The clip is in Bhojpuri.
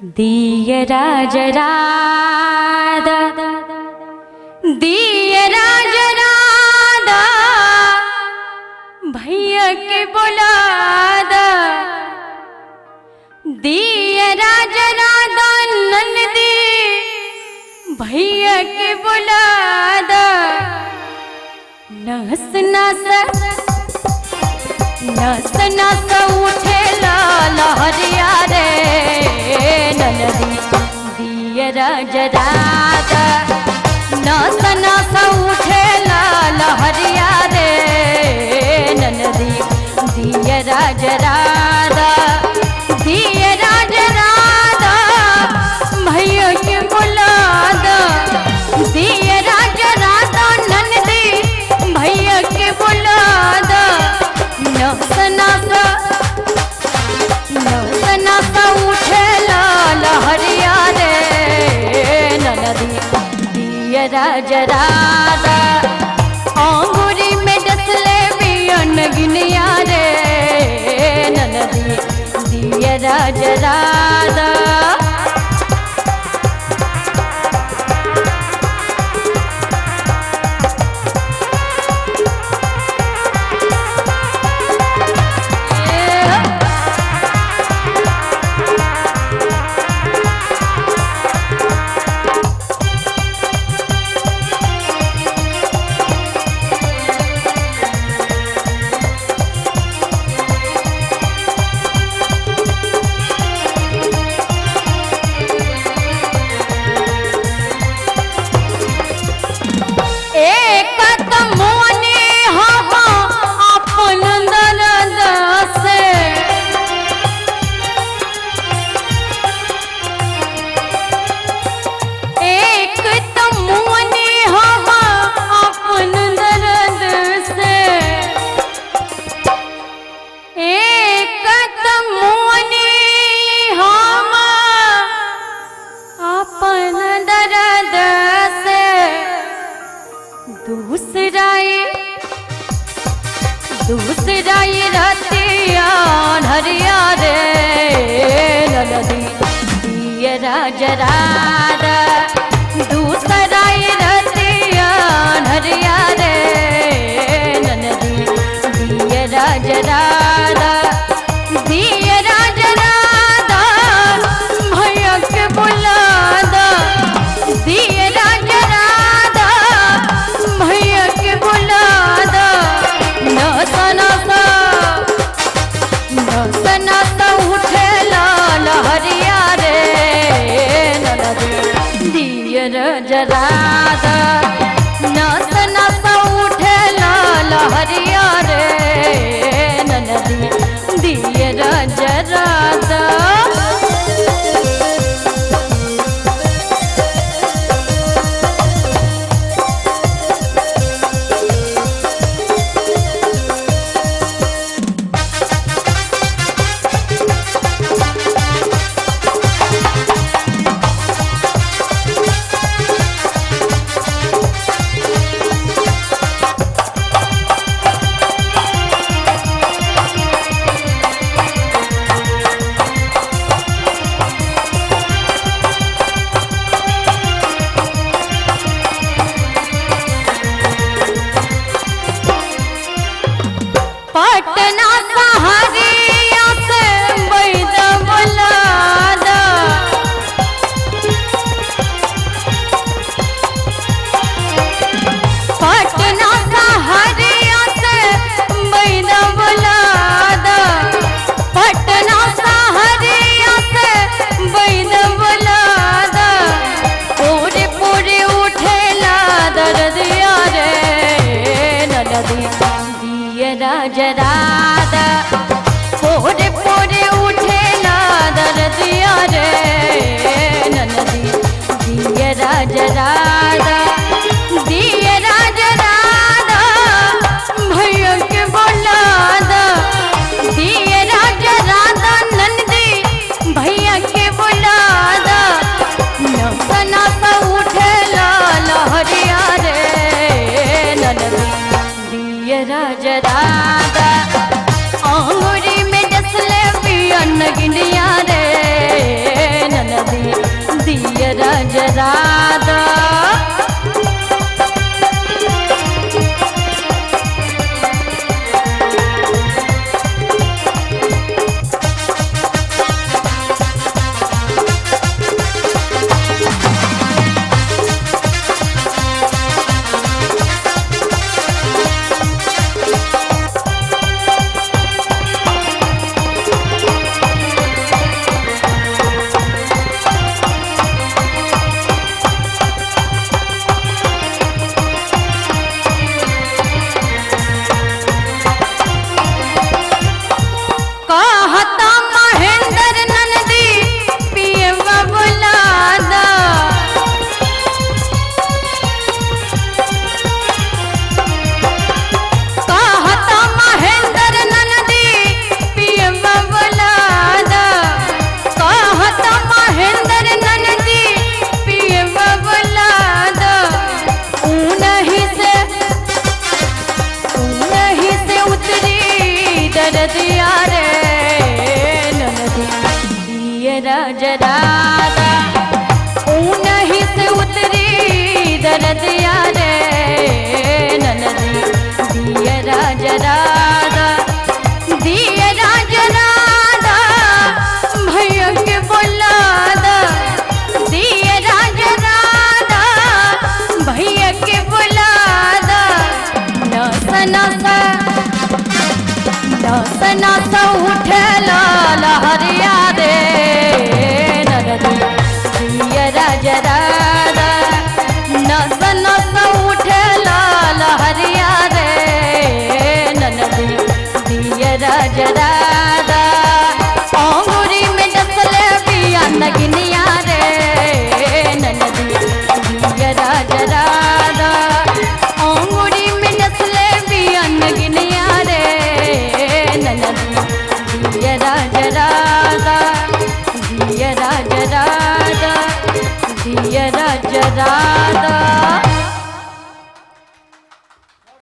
दियरा जरादा दियरा जरादा भैया के बुलादा दियरा जरादा नंदी भैया के बुलादा नस नस नस नस उठेला लहरिया रे ननदी दियरा जरादा नस नस उठेला लहरिया रे ननदी दियरा जरादा दियरा जरादा भैया के बुलादा दियरा जरादा ननदी भैया के बुलादा नस नस नस नस उठेला लहरिया रे ननदी दियरा जरादा अंगूरी में डसले बियन गिनिया रे ननदी दियरा जरादा दूसरा रतिया हरिया रे ननदी दियरा जरादा दूसरा रतिया हरिया रे ननदी दियरा जरादा दियरा जरादा भैया के बुलादा दियरा जरादा भैया के बुलादा नस नस नस नस उठेला लहरिया रे ननदी दियरा जरादा नस नस उठेला लहरिया रे ननदी दियरा जरादा पटना सहरिया से बैद बुलादा पटना सहरिया से बैद बुलादा पटना सहरिया से बैद बुलादा पूरे पूरे उठेला दर्दिया रे ननदी दियरा जरादा पोरे पोरे उठेला दर्दिया रे ननदी दियरा जरादा दियरा जरादा भैया के बुलादा दियरा जरादा ननदी भैया के बुलादा नस नस उठेला लहरिया रे ननदी दियरा जरादा दिया जरादा, नहीं से उतरी दर्द यार